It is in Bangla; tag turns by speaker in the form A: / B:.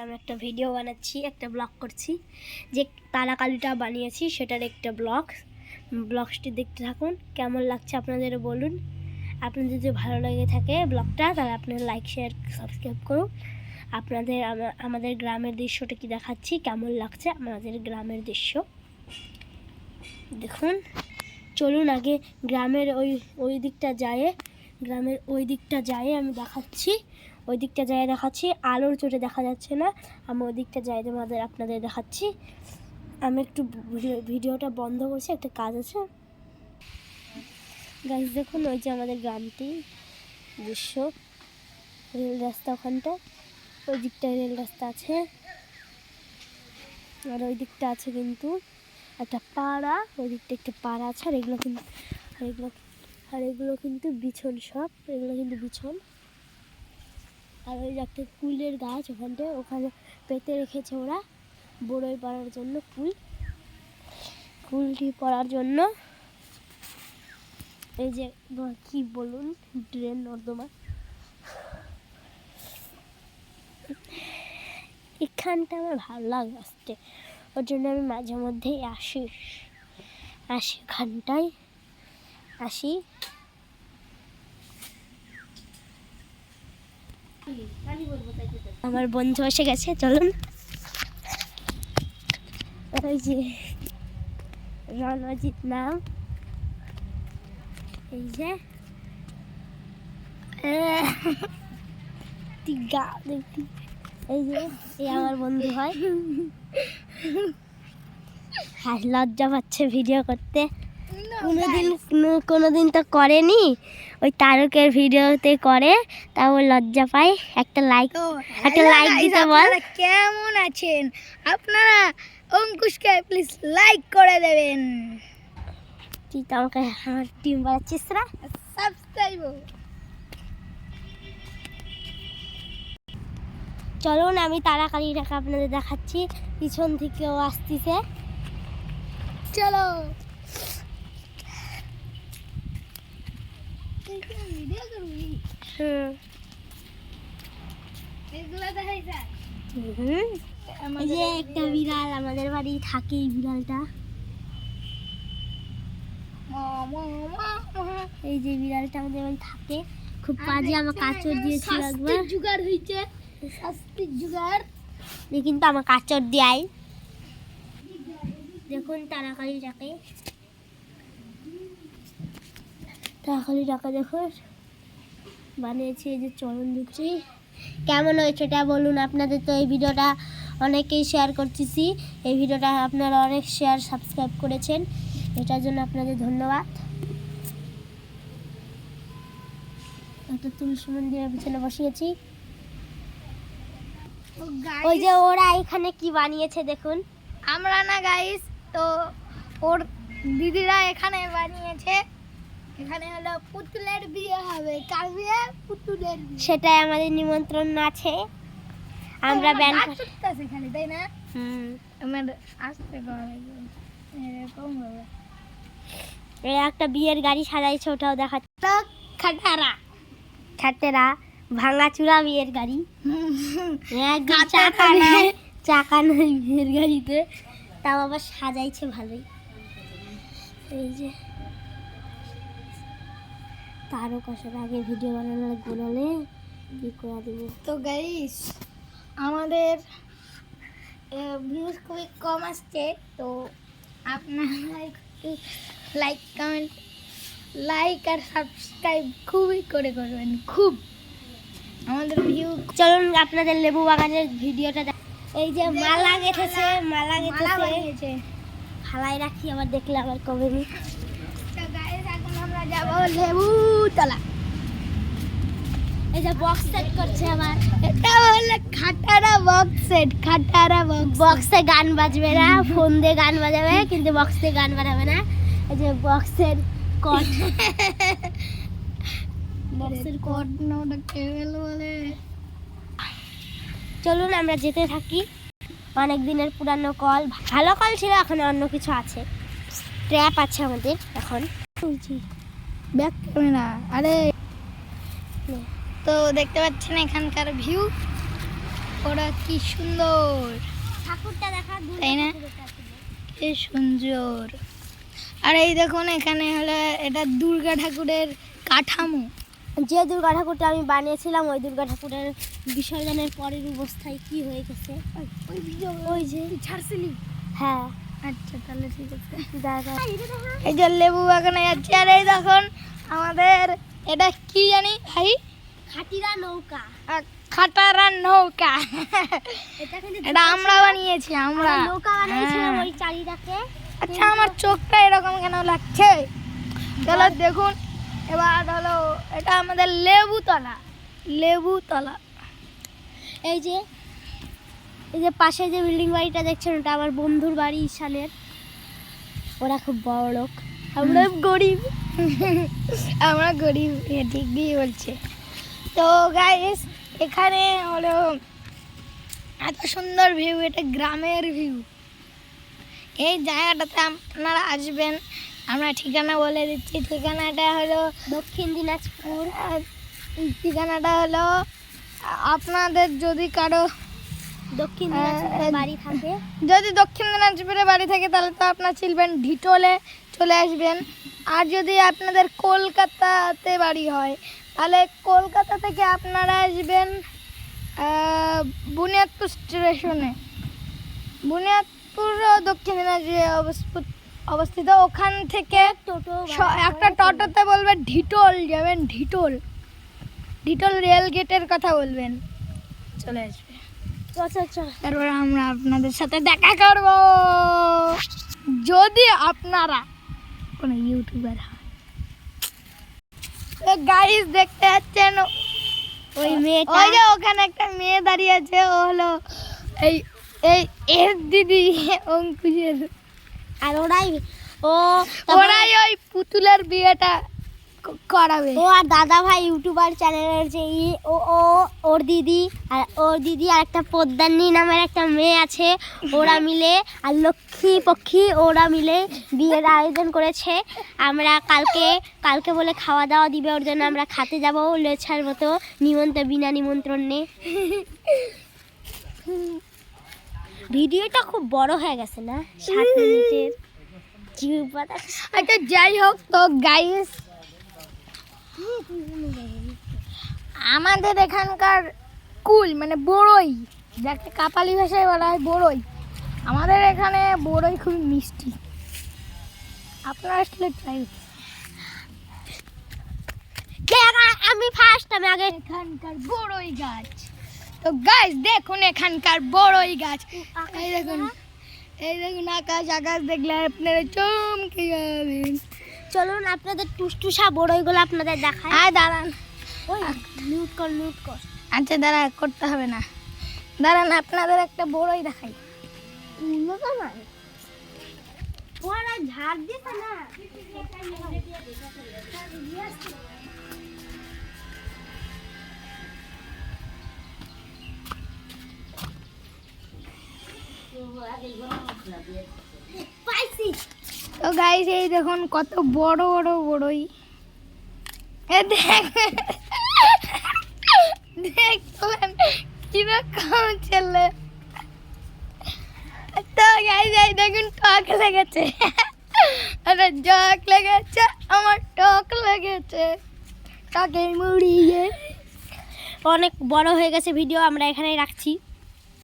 A: আমি একটা ভিডিও বানাচ্ছি, একটা ব্লগ করছি, যে তারাকালিটা বানিয়েছি সেটার একটা ব্লগটি দেখতে থাকুন। কেমন লাগছে আপনাদের বলুন। আপনাদের যদি ভালো লেগে থাকে ব্লগটা, তাহলে আপনারা লাইক শেয়ার সাবস্ক্রাইব করুন। আপনাদের আমাদের গ্রামের দৃশ্যটা কি দেখাচ্ছি, কেমন লাগছে আমাদের গ্রামের দৃশ্য দেখুন। চলুন আগে গ্রামের ওই দিকটা যায় আমি দেখাচ্ছি। ওই দিকটা যায় দেখাচ্ছি, আলোর চোটে দেখা যাচ্ছে না, আমি ওই দিকটা যাই আপনাদের দেখাচ্ছি। আমি একটু ভিডিওটা বন্ধ করছি, একটা কাজ আছে। গাইস দেখুন, ওই যে আমাদের গ্রামটি দৃশ্য, রেল রাস্তা ওখানটা, ওই দিকটায় রেল রাস্তা আছে, আর ওই দিকটা আছে কিন্তু একটা পাড়া, ওই দিকটা একটা পাড়া আছে। আর এগুলো কিন্তু বিছন, সব এগুলো কিন্তু বিছন। আর ওই যে একটা কুলের গাছ ওখানে পেতে রেখেছে ওরা বড়ই পাড়ার জন্য, কুলটি পড়ার জন্য। এই যে কি বলুন, ড্রেন নর্দমা। এখানটা আমার ভালো লাগে আসতে, ওর জন্য আমি মাঝে মধ্যেই আসি এখানটায় আসি। আমার বন্ধু এসে গেছে, চলুন। ওই যে রণজিৎ নাম, এই যে এই যে আমার বন্ধু হয়। আর লজ্জা পাচ্ছে ভিডিও করতে, কোনোদিন তো করেনি, ওই তারকের ভিডিওতে করে, তাও লজ্জা পায়। একটা লাইক দিতে বল।
B: কেমন আছেন আপনারা? অঙ্কুশকে প্লিজ লাইক করে দেবেন।
A: তুই তো আমাকে আমার টিম বানাচ্ছিস না,
B: সাবস্ক্রাইব।
A: চলুন আমি তারাকালিটাকে আপনাদের দেখাচ্ছি, পিছন থেকেও আসতেছে,
B: চলো।
A: এই যে একটা বিড়াল আমাদের বাড়ি থাকে, এই বিড়ালটা, এই যে বিড়ালটা আমাদের বাড়ি থাকে, খুব কাজে। আমার কাচর দিয়েছিল একবার,
B: জুগাড় হয়েছে, শাস্তির জুগাড়,
A: কিন্তু আমার কাচর দেয়। দেখুন তারাকালিটাকে দেখুন বানিয়েছি, এই যে চরণ দিচ্ছি। কেমন হয়েছে এটা বলুন। আপনাদের তো এই ভিডিওটা অনেকেই শেয়ার করতেছি, এই ভিডিওটা আপনারা অনেক শেয়ার সাবস্ক্রাইব করেছেন, এটার জন্য আপনাদের ধন্যবাদ। একটা তুলসী মন্দিরের পিছনে বসিয়েছি। ওই যে ওরা এখানে কি বানিয়েছে দেখুন।
B: আমরা না গাইস, তো ওর দিদিরা এখানে বানিয়েছে। এখানে হলো পুতুলের বিয়ে হবে, কার বিয়ে? পুতুলের বিয়ে।
A: সেটাই আমাদের নিমন্ত্রণ আছে, আমরা ব্যান্ড
B: করতেছি খালি, তাই না? আমার আসতে এরকম হবে।
A: এই একটা বিয়ের গাড়ি সাজাইছে, ওটাও দেখাচ্ছে। খাটেরা ভাঙাচুরা বিয়ের গাড়ি, চাকা নাই বিয়ের গাড়িতে, তাও আবার সাজাইছে ভালোই। এই যে তারও কষার আগে ভিডিও বানানোর বলে কি করে দেবো।
B: তো গাইস আমাদের ভিউজ খুবই কম আসছে, তো আপনারা লাইক কমেন্ট আর সাবস্ক্রাইব খুবই করে করবেন, খুব আমাদের ভিউ।
A: চলুন আপনাদের লেবু বাগানের ভিডিওটা এই যে মালা গেঁথেছে, ফালাই রাখি, আবার দেখলে আবার কবে নি।
B: তো গাইস এখন আমরা যাব লেবু তলা।
A: এই যে বক্স সেট করছে আবার,
B: এটা হলো খাটারা বক্স সেট,
A: বক্সে গান বাজবে না, ফোন দিয়ে গান বাজাবে, কিন্তু বক্স দিয়ে গান বাজাবে না। এই যে বক্সের কট
B: না, ওটা কেবল বলে।
A: চলুন আমরা যেতে থাকি। অনেক দিনের পুরানো কল, ভালো কল ছিল, এখন অন্য কিছু আছে, ট্র্যাপ আছে আমাদের এখন।
B: ব্যাক ক্যামেরা, আরে তো দেখতে পাচ্ছেন এখানকার ভিউ। ওরা কি সুন্দর,
A: ঠাকুরটা দেখা
B: তাই না? কি সুন্দর। আর এই দেখুন এখানে হলো এটা দুর্গা ঠাকুরের কাঠামো।
A: যে দুর্গা ঠাকুরটা আমি বানিয়েছিলাম ওই দুর্গা ঠাকুরের বিসর্জনের পরের অবস্থায় কি হয়ে গেছে ওই যে
B: ছাড়ছিলি?
A: হ্যাঁ
B: আচ্ছা তাহলে ঠিক আছে।
A: দাদা
B: এই যে লেবু বাগানে যাচ্ছে। আর এই দেখুন আমাদের এটা কি জানি ভাই,
A: খাটিরা নৌকা।
B: খাটারা নৌকা।
A: এটা কিন্তু
B: এটা আমরা বানিয়েছি, আমরা
A: নৌকা বানিয়েছিলাম
B: হ্যাঁ।
A: ওই চারিটাকে।
B: আচ্ছা আমার চোখটা এরকম কেন লাগছে? চলো দেখুন এবার হলো এটা আমাদের লেবুতলা। লেবুতলা
A: এই যে পাশে যে বিল্ডিং বাড়িটা দেখছেন ওটা আমার বন্ধুর বাড়ি ঈশানের। ওরা খুব বড় লোক, আমরা গরিব।
B: আমরা গরিব, ঠিক দিয়ে বলছে। তো গাইস এখানে হলো এত সুন্দর ভিউ, এটা গ্রামের ভিউ। এই জায়গাটাতে আপনারা আসবেন, আমরা ঠিকানা বলে দিচ্ছি। ঠিকানাটা হলো
A: দক্ষিণ দিনাজপুর।
B: ঠিকানাটা হলো আপনাদের যদি কারো
A: দক্ষিণ দিনাজপুরে বাড়ি থাকে,
B: যদি দক্ষিণ দিনাজপুরে বাড়ি থাকে তাহলে তো আপনার চিনবেন ঢিটোলে চলে আসবেন। আর যদি আপনাদের কলকাতাতে বাড়ি হয় তাহলে কলকাতা থেকে আপনারা আসবেন বুনিয়াদপুর স্টেশনে। বুনিয়াদপুর দক্ষিণ দিনাজপুরে অবস্থিত। ওখান থেকে
A: টোটো
B: একটা টোটোতে বলবেন ঢিটোল যাবেন, ঢিটোল ঢিটোল রেল গেটের কথা বলবেন, চলে আসবে। তারপর আমরা আপনাদের সাথে দেখা করব যদি আপনারা কোনো ইউটিউবার হয়। তো গাইস দেখতে পাচ্ছেন
A: ওই মেয়েটা,
B: ওই যে ওখানে একটা মেয়ে দাঁড়িয়ে আছে, ও হলো এই এই এর দিদি অঙ্কুশের।
A: আর ওরাই
B: ওই পুতুলের বিয়েটা করাবে।
A: ও আর দাদা ভাই ইউটিউবার চ্যানেলের যে ওর দিদি আর একটা পদ্মান্নি নামের একটা মেয়ে আছে, ওরা মিলে আর লক্ষ্মী পক্ষী ওরা মিলে বিয়ের আয়োজন করেছে। আমরা কালকে বলে খাওয়া দাওয়া দিবে, ওর জন্য আমরা খেতে যাব লেছার মতো বিনা নিমন্ত্রণে। ভিডিওটা খুব বড় হয়ে গেছে না, 7 মিনিটের।
B: আচ্ছা যাই হোক, তো গাইস আমাদের এখানকার কুল মানে বড়ই, যাকে কাপালি ভাষায় বলা হয় বড়ই, আমাদের এখানে বড়ই খুব মিষ্টি। আপনারা আসলে ট্রাই,
A: আমি ফার্স্ট, আমি আগে।
B: এখানকার বড়ই গাছ, তো গাইস দেখুন এখানকার বড়ই গাছ। এই দেখুন আকাশ দেখলে আপনারা চমকে যাবেন।
A: চলুন আপনাদের টুসটুসা বড়ইগুলো আপনাদের দেখায়।
B: আর দাঁড়ান,
A: ওই মিউট কর।
B: আচ্ছা দাঁড়া, করতে হবে না, দাঁড়ান আপনাদের একটা বড়ই দেখাই।
A: ওরা ঝাড় দিতে না।
B: তো গাইস এই দেখুন কত বড় বড় বড়ই। দেখলেন কিরকম ছেলে। তো গাইস এই দেখুন টক লেগেছে, আরে জক লেগেছে, আমার টক লেগেছে, টকে মুড়িয়ে।
A: অনেক বড় হয়ে গেছে ভিডিও, আমরা এখানেই রাখছি।